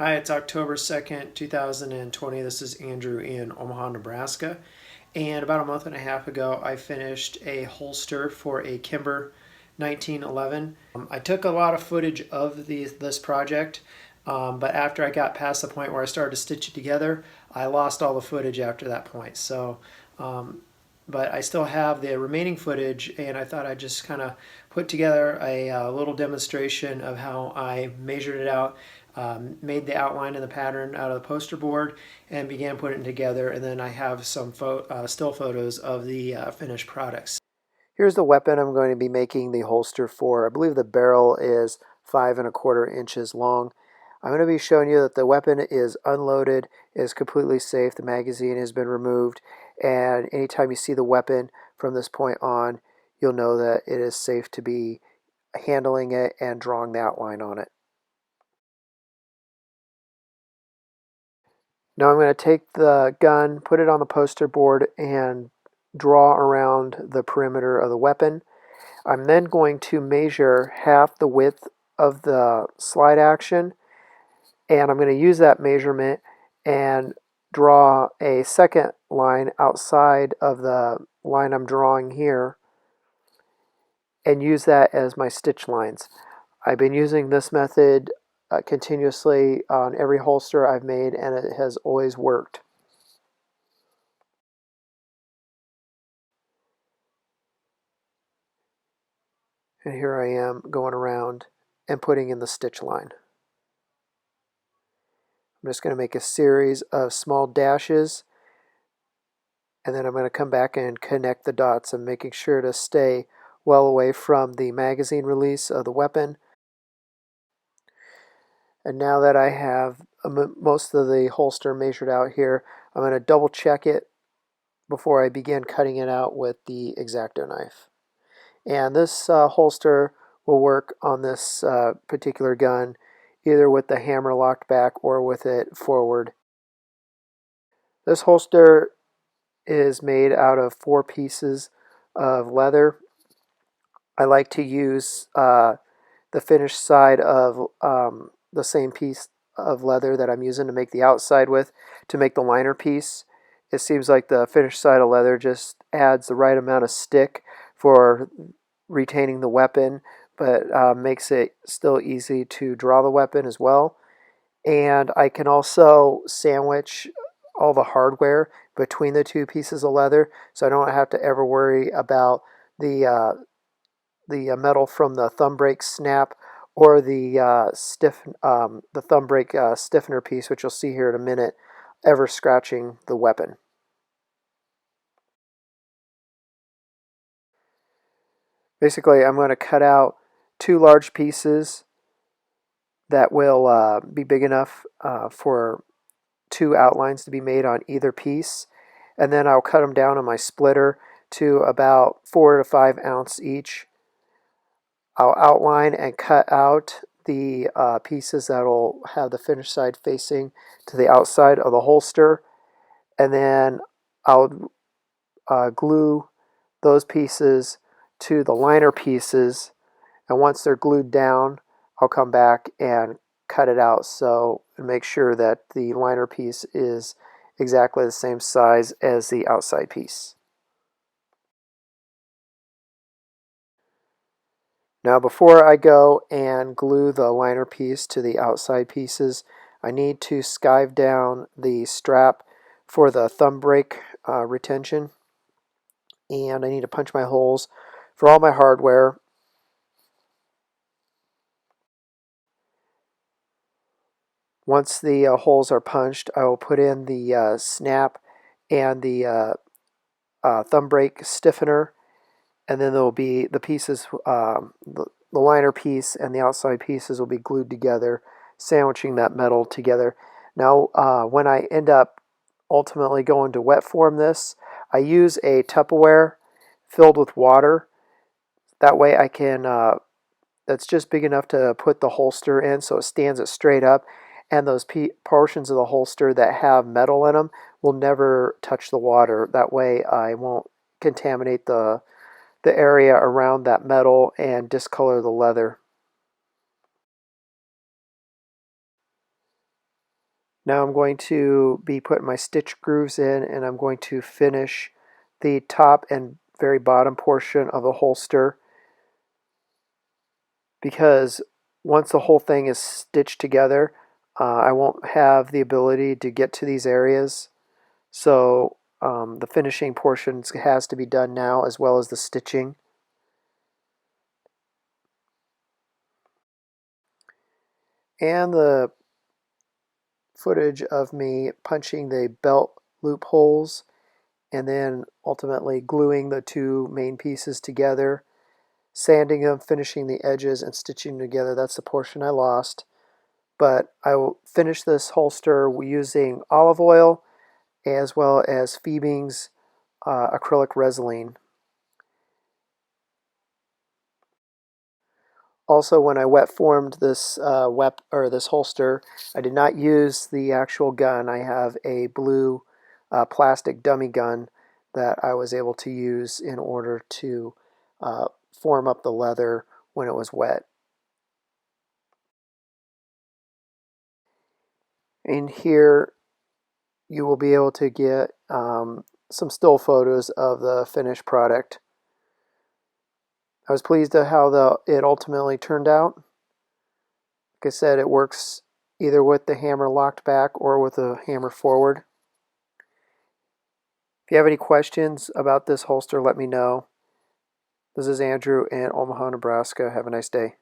Hi, it's October 2nd, 2020. This is Andrew in Omaha, Nebraska. And about a month and a half ago, I finished a holster for a Kimber 1911. I took a lot of footage of this project, but after I got past the point where I started to stitch it together, I lost all the footage after that point. But I still have the remaining footage, and I thought I'd just kind of put together a little demonstration of how I measured it out, made the outline and the pattern out of the poster board, and began putting it together. And then I have some still photos of the finished products. Here's the weapon I'm going to be making the holster for. I believe the barrel is 5¼ inches long. I'm going to be showing you that the weapon is unloaded, is completely safe, the magazine has been removed, and anytime you see the weapon from this point on, you'll know that it is safe to be handling it and drawing the outline on it. Now I'm going to take the gun, put it on the poster board, and draw around the perimeter of the weapon. I'm then going to measure half the width of the slide action, and I'm going to use that measurement and draw a second line outside of the line I'm drawing here and use that as my stitch lines. I've been using this method continuously on every holster I've made, and it has always worked. And here I am going around and putting in the stitch line. I'm just going to make a series of small dashes, and then I'm going to come back and connect the dots. I'm making sure to stay well away from the magazine release of the weapon. And now that I have most of the holster measured out here, I'm going to double check it before I begin cutting it out with the X-Acto knife. And this holster will work on this particular gun either with the hammer locked back or with it forward. This holster is made out of 4 pieces of leather. I like to use the finished side of the same piece of leather that I'm using to make the outside with to make the liner piece. It seems like the finished side of leather just adds the right amount of stick for retaining the weapon, but makes it still easy to draw the weapon as well. And I can also sandwich all the hardware between the 2 pieces of leather, so I don't have to ever worry about the metal from the thumb brake snap or the thumb brake stiffener piece, which you'll see here in a minute, ever scratching the weapon. Basically, I'm going to cut out 2 large pieces that will be big enough for 2 outlines to be made on either piece, and then I'll cut them down on my splitter to about 4 to 5 ounce each. I'll outline and cut out the pieces that will have the finished side facing to the outside of the holster, and then I'll glue those pieces to the liner pieces, and once they're glued down, I'll come back and cut it out so and make sure that the liner piece is exactly the same size as the outside piece. Now before I go and glue the liner piece to the outside pieces, I need to skive down the strap for the thumb brake retention, and I need to punch my holes for all my hardware. Once the holes are punched, I will put in the snap and the thumb brake stiffener, and then there will be the pieces, the liner piece and the outside pieces will be glued together, sandwiching that metal together. Now, when I end up ultimately going to wet form this, I use a Tupperware filled with water. That way I can, that's just big enough to put the holster in so it stands it straight up, and those portions of the holster that have metal in them will never touch the water. That way I won't contaminate the area around that metal and discolor the leather. Now I'm going to be putting my stitch grooves in, and I'm going to finish the top and very bottom portion of the holster, because once the whole thing is stitched together, I won't have the ability to get to these areas. So the finishing portion has to be done now, as well as the stitching. And the footage of me punching the belt loopholes and then ultimately gluing the two main pieces together, sanding them, finishing the edges, and stitching them together. That's the portion I lost. But I will finish this holster using olive oil as well as Phoebe's acrylic Resin. Also, when I wet formed this this holster, I did not use the actual gun. I have a blue plastic dummy gun that I was able to use in order to form up the leather when it was wet. In here, you will be able to get some still photos of the finished product. I was pleased at how it ultimately turned out. Like I said, it works either with the hammer locked back or with the hammer forward. If you have any questions about this holster, let me know. This is Andrew in Omaha, Nebraska. Have a nice day.